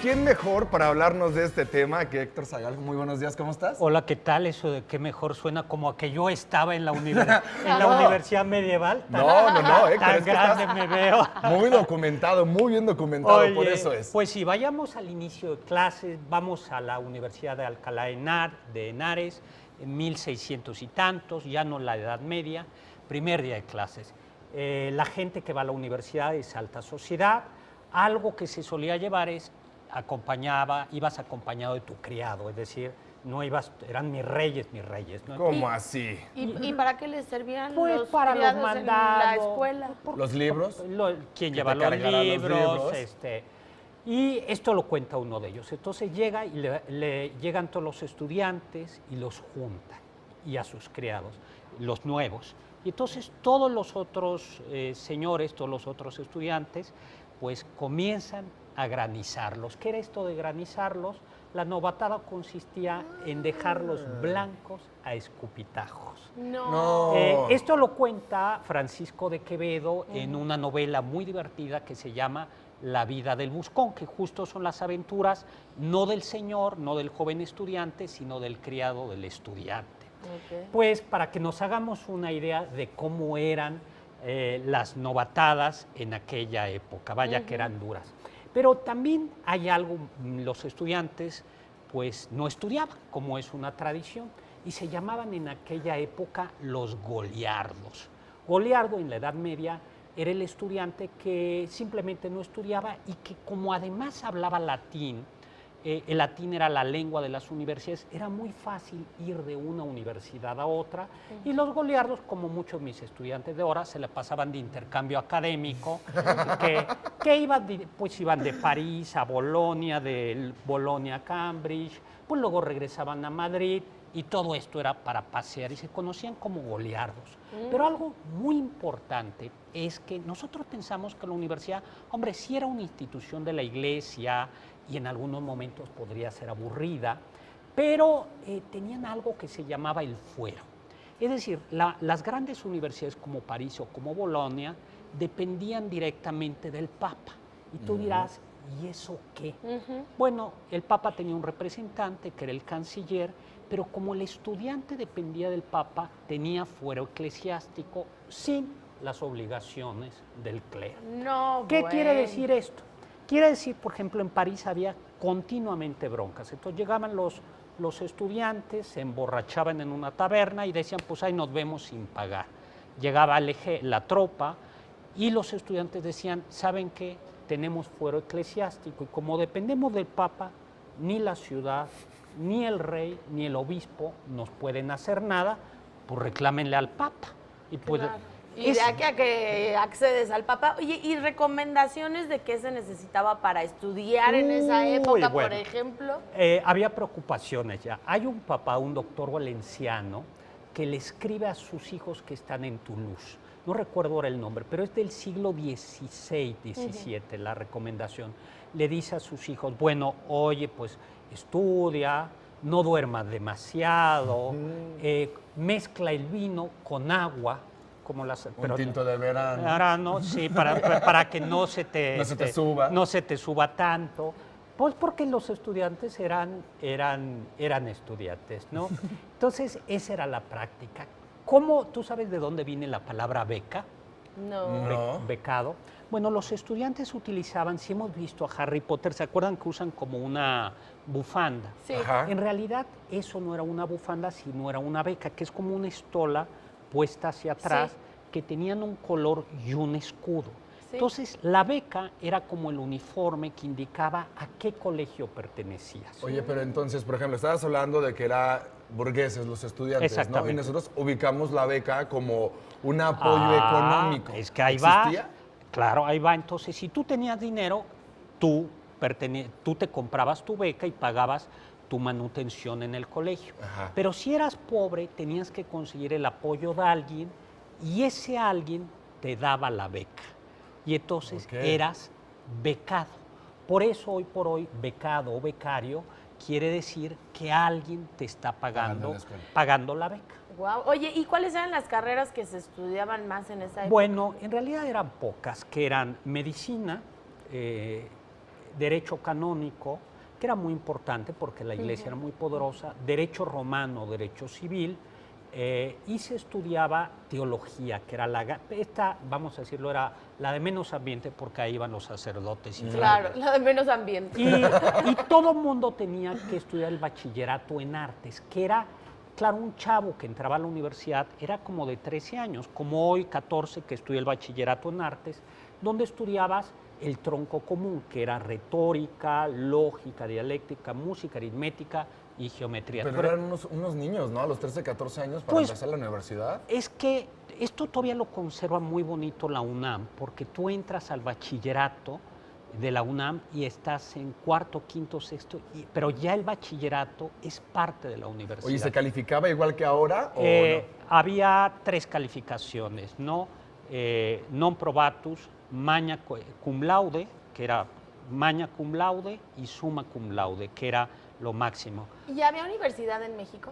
¿quién mejor para hablarnos de este tema que Héctor Zagal? Muy buenos días, ¿cómo estás? Hola, ¿qué tal? Eso de qué mejor suena como a que yo estaba en la, universidad medieval. No, Héctor, Tan es que grande estás me veo. muy documentado, muy bien documentado, Oye, por eso es. pues si vayamos al inicio de clases, vamos a la Universidad de Alcalá de Henares, en 1600 y tantos, ya no la Edad Media, primer día de clases. La gente que va a la universidad es alta sociedad. Algo que se solía llevar es ibas acompañado de tu criado, es decir, no ibas, eran mis reyes, ¿no? ¿Cómo así? ¿Y para qué les servían Pues los para los criados mandados, en la escuela? ¿Los libros? Quien Que lleva te los cargará libros, los libros. y esto lo cuenta uno de ellos. Entonces llega y le llegan todos los estudiantes y los juntan, y a sus criados, los nuevos. Y entonces todos los otros señores, todos los otros estudiantes, pues comienzan a granizarlos. ¿Qué era esto de granizarlos? La novatada consistía en dejarlos blancos a escupitajos. No. Esto lo cuenta Francisco de Quevedo en una novela muy divertida que se llama La vida del buscón, que justo son las aventuras no del señor, no del joven estudiante, sino del criado del estudiante. Okay. Pues para que nos hagamos una idea de cómo eran las novatadas en aquella época, vaya que eran duras. Pero también hay algo, los estudiantes pues no estudiaban, como es una tradición, y se llamaban en aquella época los goliardos. Goliardo en la Edad Media era el estudiante que simplemente no estudiaba y que como además hablaba latín, el latín era la lengua de las universidades, era muy fácil ir de una universidad a otra, y los goliardos, como muchos de mis estudiantes de ahora, se la pasaban de intercambio académico, que iban de París a Bolonia, de Bolonia a Cambridge, pues luego regresaban a Madrid, y todo esto era para pasear, y se conocían como goliardos. Pero algo muy importante es que nosotros pensamos que la universidad, hombre, sí era una institución de la iglesia, y en algunos momentos podría ser aburrida, pero tenían algo que se llamaba el fuero. Es decir, las grandes universidades como París o como Bolonia dependían directamente del Papa. Y tú dirás, ¿y eso qué? Bueno, el Papa tenía un representante que era el canciller, pero como el estudiante dependía del Papa, tenía fuero eclesiástico sin las obligaciones del clero. No, ¿Qué bueno. quiere decir esto? Quiere decir, por ejemplo, en París había continuamente broncas. Entonces llegaban los estudiantes, se emborrachaban en una taberna y decían, pues ahí nos vemos sin pagar. Llegaba la tropa y los estudiantes decían, ¿saben qué? Tenemos fuero eclesiástico y como dependemos del Papa, ni la ciudad, ni el rey, ni el obispo nos pueden hacer nada, pues reclámenle al Papa. Y pues, Claro. Y de aquí a que accedes al Papa. Oye, ¿y recomendaciones de qué se necesitaba para estudiar en esa época, por ejemplo? Había preocupaciones ya. Hay un papá, un doctor valenciano, que le escribe a sus hijos que están en Toulouse. No recuerdo ahora el nombre, pero es del siglo XVI, XVII, la recomendación. Le dice a sus hijos, bueno, oye, pues estudia, no duermas demasiado, mezcla el vino con agua, como Un tinto de verano. Verano, sí, para que no se te, No se te suba. no se te suba tanto. Pues porque los estudiantes eran estudiantes, ¿no? Entonces, esa era la práctica. ¿Cómo, tú sabes de dónde viene la palabra beca? No. Becado. Bueno, los estudiantes utilizaban, si hemos visto a Harry Potter, ¿se acuerdan que usan como una bufanda? Sí. Ajá. En realidad, eso no era una bufanda, sino era una beca, que es como una estola puesta hacia atrás, que tenían un color y un escudo. Sí. Entonces, la beca era como el uniforme que indicaba a qué colegio pertenecías. Oye, pero entonces, por ejemplo, estabas hablando de que era burgueses los estudiantes, ¿no? Exactamente. Y nosotros ubicamos la beca como un apoyo económico. Es que ahí ¿Existía? va. Claro, ahí va. Entonces, si tú tenías dinero, tú te comprabas tu beca y pagabas tu manutención en el colegio. Ajá. Pero si eras pobre, tenías que conseguir el apoyo de alguien y ese alguien te daba la beca. Y entonces Ok. eras becado. Por eso hoy por hoy, becado o becario quiere decir que alguien te está Pagando la escuela. pagando la beca. Wow. Oye, ¿y cuáles eran las carreras que se estudiaban más en esa época? Bueno, en realidad eran pocas, que eran medicina, derecho canónico, que era muy importante porque la iglesia era muy poderosa, derecho romano, derecho civil, y se estudiaba teología, que era esta, vamos a decirlo, era la de menos ambiente porque ahí iban los sacerdotes. Claro, la de menos ambiente. Y todo el mundo tenía que estudiar el bachillerato en artes, que era, claro, un chavo que entraba a la universidad era como de 13 años, como hoy 14 que estudia el bachillerato en artes, donde estudiabas el tronco común, que era retórica, lógica, dialéctica, música, aritmética y geometría. Pero eran unos niños, ¿no? A los 13, 14 años para Pues, empezar la universidad. Es que esto todavía lo conserva muy bonito la UNAM, porque tú entras al bachillerato de la UNAM y estás en cuarto, quinto, sexto, pero ya el bachillerato es parte de la universidad. Oye, ¿se calificaba igual que ahora o no? Había 3 calificaciones, ¿no? Non probatus, magna cum laude, que era magna cum laude, y summa cum laude, que era lo máximo. ¿Y había universidad en México?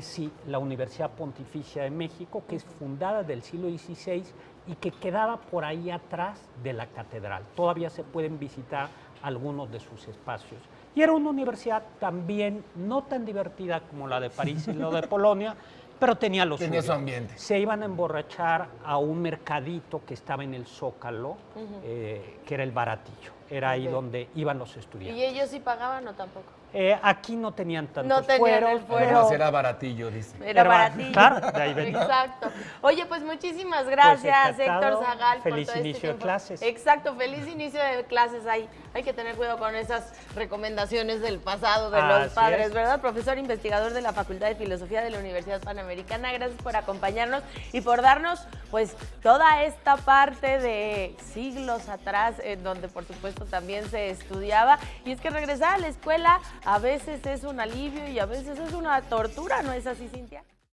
Sí, la Universidad Pontificia de México, que es fundada del siglo XVI y que quedaba por ahí atrás de la catedral. Todavía se pueden visitar algunos de sus espacios. Y era una universidad también no tan divertida como la de París y la de Polonia, pero tenía lo suyo. Tenía su ambiente. Se iban a emborrachar a un mercadito que estaba en el Zócalo, que era el Baratillo. Era ahí donde iban los estudiantes. ¿Y ellos sí pagaban o tampoco? Aquí no tenían tantos No tenían fueros, el fuero. Además era baratillo, dice. Era baratillo. Claro, de ahí venía. Exacto. Oye, pues muchísimas gracias, encantado. Héctor Zagal. Feliz por todo inicio de tiempo. clases. Exacto, feliz inicio de clases. Hay que tener cuidado con esas recomendaciones del pasado de los Así padres, es. ¿verdad? Profesor investigador de la Facultad de Filosofía de la Universidad Panamericana, gracias por acompañarnos y por darnos, pues, toda esta parte de siglos atrás, en donde, por supuesto, también se estudiaba. Y es que regresar a la escuela a veces es un alivio y a veces es una tortura, ¿no es así, Cintia?